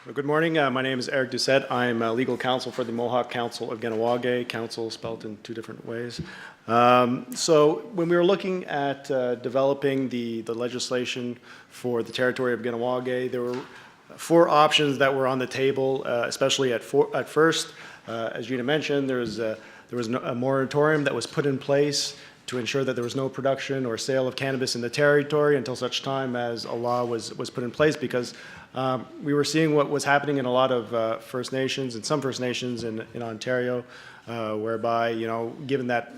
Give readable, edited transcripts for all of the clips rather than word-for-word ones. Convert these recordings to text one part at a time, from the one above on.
Well, good morning. My name is Eric Doucet. I'm legal counsel for the Mohawk Council of Kahnawàke, council spelled in two different ways. So when we were looking at developing the legislation for the territory of Kahnawàke, there were four options that were on the table, especially at first. As Gina mentioned, there was a moratorium that was put in place to ensure that there was no production or sale of cannabis in the territory until such time as a law was put in place, because we were seeing what was happening in a lot of First Nations and some First Nations in Ontario, whereby, given that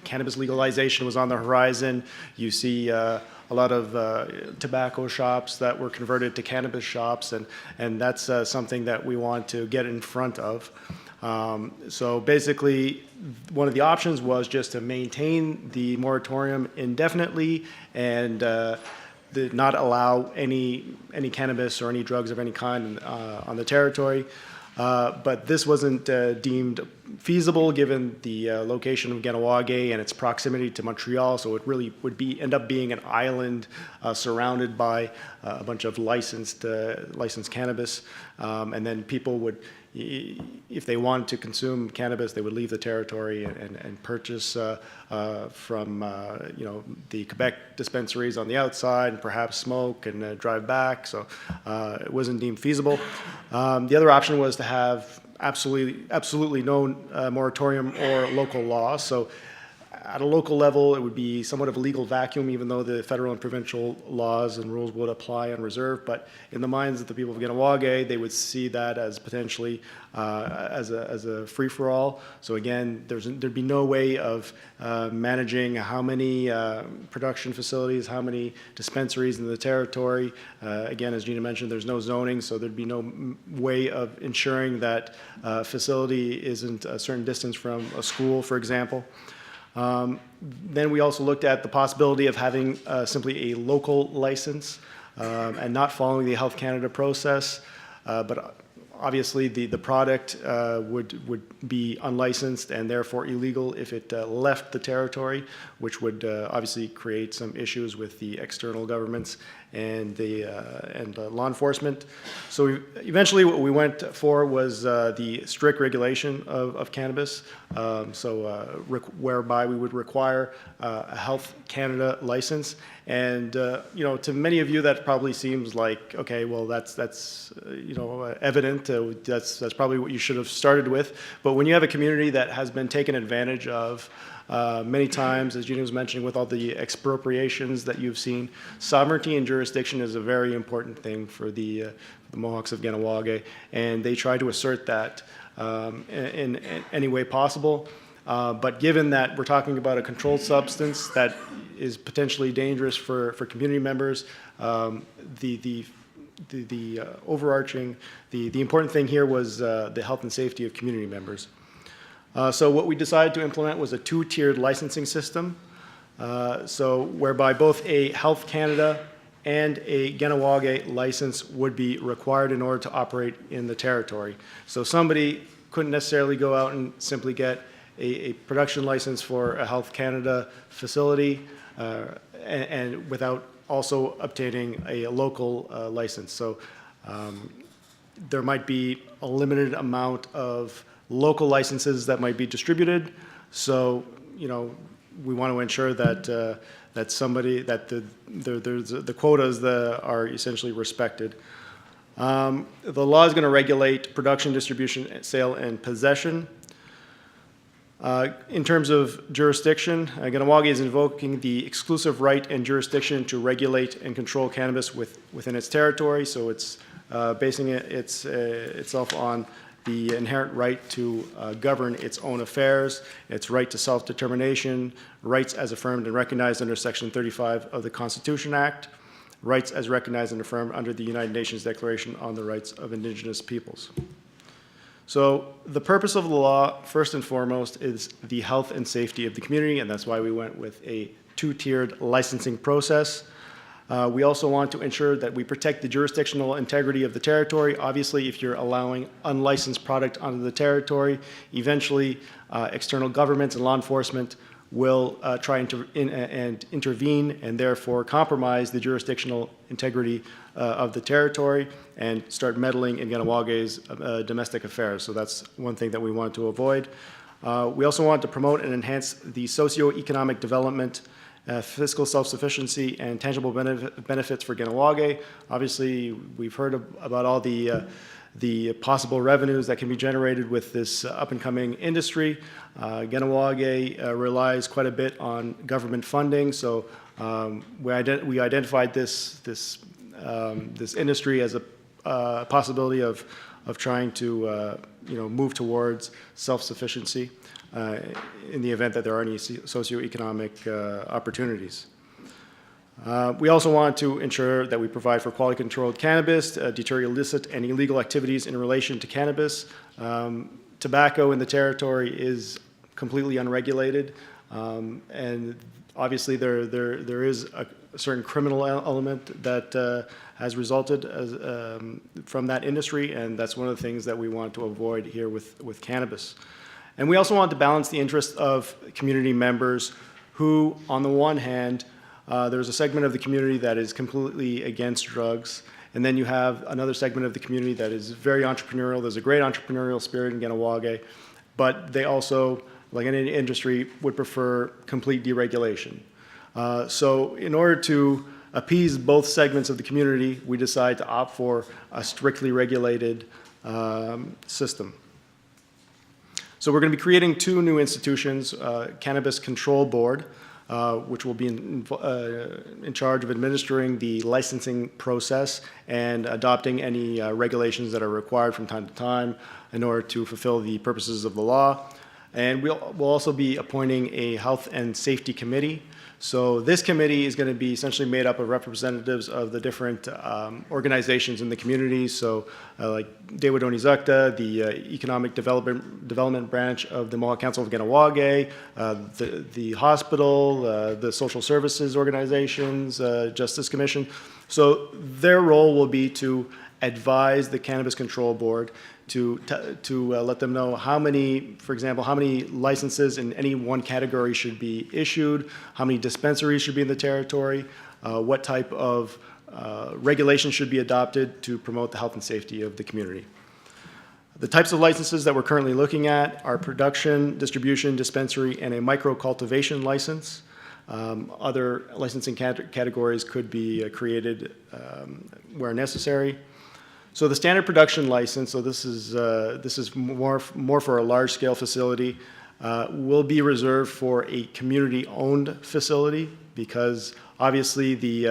cannabis legalization was on the horizon, you see a lot of tobacco shops that were converted to cannabis shops, and that's something that we want to get in front of. So basically, one of the options was just to maintain the moratorium indefinitely and not allow any cannabis or any drugs of any kind on the territory. But this wasn't deemed feasible given the location of Kahnawàke and its proximity to Montreal, so it really would end up being an island surrounded by a bunch of licensed cannabis, and then people would, if they wanted to consume cannabis, they would leave the territory and purchase from the Quebec dispensaries on the outside, and perhaps smoke and drive back. So it wasn't deemed feasible. The other option was to have absolutely no moratorium or local law. So at a local level, it would be somewhat of a legal vacuum, even though the federal and provincial laws and rules would apply on reserve. But in the minds of the people of Kahnawàke, they would see that as potentially as a free-for-all. So again, there'd be no way of managing how many production facilities, how many dispensaries in the territory. Again, as Gina mentioned, there's no zoning, so there'd be no way of ensuring that facility isn't a certain distance from a school, for example. Then we also looked at the possibility of having simply a local license and not following the Health Canada process, but obviously the product would be unlicensed and therefore illegal if it left the territory, which would obviously create some issues with the external governments and law enforcement. So eventually what we went for was the strict regulation of cannabis, whereby we would require a Health Canada license. And to many of you that probably seems like, okay, well that's evident. That's probably what you should have started with. But when you have a community that has been taken advantage of many times, as Gina was mentioning, with all the expropriations that you've seen, sovereignty and jurisdiction is a very important thing for the Mohawks of Kahnawàke, and they try to assert that in any way possible. But given that we're talking about a controlled substance that is potentially dangerous for community members, the overarching, the important thing here was the health and safety of community members. So what we decided to implement was a two-tiered licensing system, whereby both a Health Canada and a Kahnawàke license would be required in order to operate in the territory. So somebody couldn't necessarily go out and simply get a production license for a Health Canada facility and without also obtaining a local license. So there might be a limited amount of local licenses that might be distributed. So we want to ensure that the quotas are essentially respected. The law is going to regulate production, distribution, sale, and possession. In terms of jurisdiction, Kahnawàke is invoking the exclusive right and jurisdiction to regulate and control cannabis within its territory. So it's basing itself on the inherent right to govern its own affairs, its right to self-determination, rights as affirmed and recognized under Section 35 of the Constitution Act, rights as recognized and affirmed under the United Nations Declaration on the Rights of Indigenous Peoples. So the purpose of the law, first and foremost, is the health and safety of the community, and that's why we went with a two-tiered licensing process. We also want to ensure that we protect the jurisdictional integrity of the territory. Obviously, if you're allowing unlicensed product onto the territory, eventually external governments and law enforcement will try and intervene and therefore compromise the jurisdictional integrity of the territory and start meddling in Kahnawàke's domestic affairs. So that's one thing that we want to avoid. We also want to promote and enhance the socio-economic development, fiscal self-sufficiency, and tangible benefits for Kahnawàke. Obviously, we've heard about all the possible revenues that can be generated with this up-and-coming industry. Kahnawàke relies quite a bit on government funding, so we identified this industry as a possibility of trying to move towards self-sufficiency in the event that there are any socioeconomic opportunities. We also want to ensure that we provide for quality-controlled cannabis, deter illicit and illegal activities in relation to cannabis. Tobacco in the territory is completely unregulated, and obviously there is a certain criminal element that has resulted from that industry, and that's one of the things that we want to avoid here with cannabis. And we also want to balance the interests of community members who, on the one hand, there's a segment of the community that is completely against drugs, and then you have another segment of the community that is very entrepreneurial. There's a great entrepreneurial spirit in Kahnawàke, but they also, like any industry, would prefer complete deregulation. So in order to appease both segments of the community, we decide to opt for a strictly regulated system. So we're going to be creating two new institutions, Cannabis Control Board, which will be in charge of administering the licensing process and adopting any regulations that are required from time to time in order to fulfill the purposes of the law. And we'll also be appointing a health and safety committee. So this committee is going to be essentially made up of representatives of the different organizations in the community. So like Dewedoni Zakta, the Economic Development Branch of the Mohawk Council of Kahnawàke, the hospital, the social services organizations, Justice Commission. So their role will be to advise the Cannabis Control Board to let them know how many, for example, how many licenses in any one category should be issued, how many dispensaries should be in the territory, what type of regulations should be adopted to promote the health and safety of the community. The types of licenses that we're currently looking at are production, distribution, dispensary, and a micro-cultivation license. Other licensing categories could be created where necessary. So the standard production license, so this is more for a large-scale facility, will be reserved for a community-owned facility because obviously the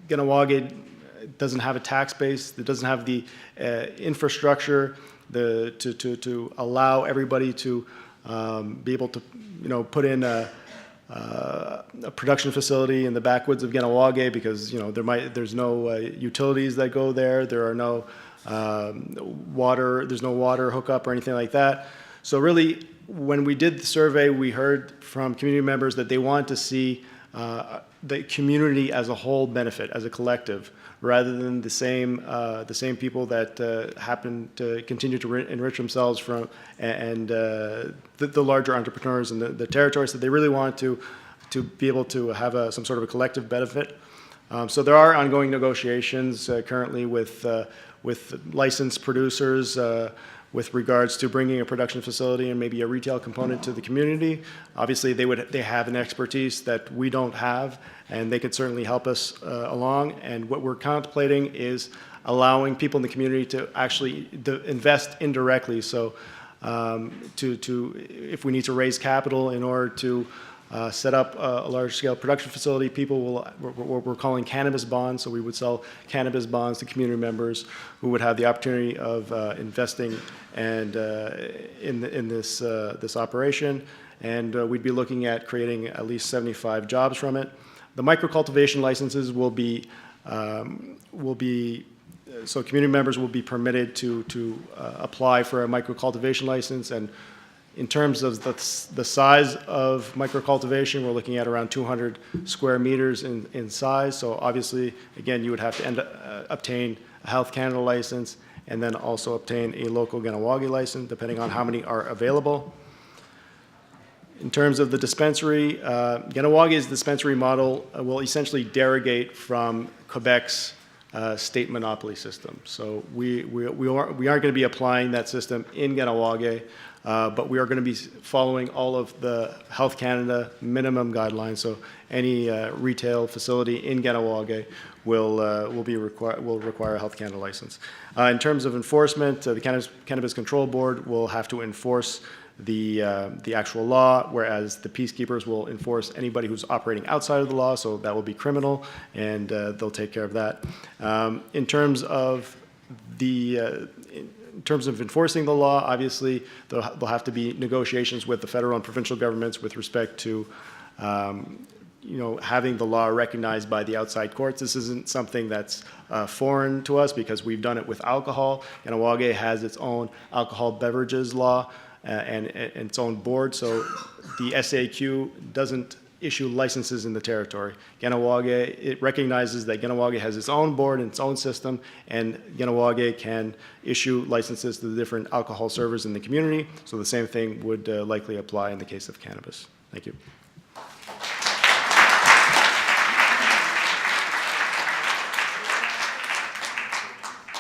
Kahnawàke doesn't have a tax base, it doesn't have the infrastructure to allow everybody to be able to put in a production facility in the backwoods of Kahnawàke because there's no utilities that go there. There are no water. There's no water hookup or anything like that. So really, when we did the survey, we heard from community members that they want to see the community as a whole benefit, as a collective, rather than the same people that happen to continue to enrich themselves from and the larger entrepreneurs in the territory. So they really want to be able to have some sort of a collective benefit. So there are ongoing negotiations currently with licensed producers with regards to bringing a production facility and maybe a retail component to the community. Obviously, they have an expertise that we don't have, and they could certainly help us along. And what we're contemplating is allowing people in the community to actually invest indirectly. So if we need to raise capital in order to set up a large-scale production facility, people will, what we're calling Cannabis Bonds, so we would sell Cannabis Bonds to community members who would have the opportunity of investing and in this operation, and we'd be looking at creating at least 75 jobs from it. The micro-cultivation licenses will be so community members will be permitted to apply for a micro-cultivation license, and in terms of the size of micro-cultivation, we're looking at around 200 square meters in size. So obviously, again, you would have to obtain a Health Canada license and then also obtain a local Kahnawàke license, depending on how many are available. In terms of the dispensary, Kahnawàke's dispensary model will essentially derogate from Quebec's state monopoly system. So we aren't going to be applying that system in Kahnawàke, but we are going to be following all of the Health Canada minimum guidelines. So any retail facility in Kahnawàke will require a Health Canada license. In terms of enforcement, the Cannabis Control Board will have to enforce the actual law, whereas the peacekeepers will enforce anybody who's operating outside of the law, so that will be criminal, and they'll take care of that. In terms of enforcing the law, obviously there'll have to be negotiations with the federal and provincial governments with respect to having the law recognized by the outside courts. This isn't something that's foreign to us because we've done it with alcohol. Kahnawàke has its own alcohol beverages law and its own board, so the SAQ doesn't issue licenses in the territory. Kahnawàke, it recognizes that Kahnawàke has its own board and its own system, and Kahnawàke can issue licenses to the different alcohol servers in the community, so the same thing would likely apply in the case of cannabis. Thank you.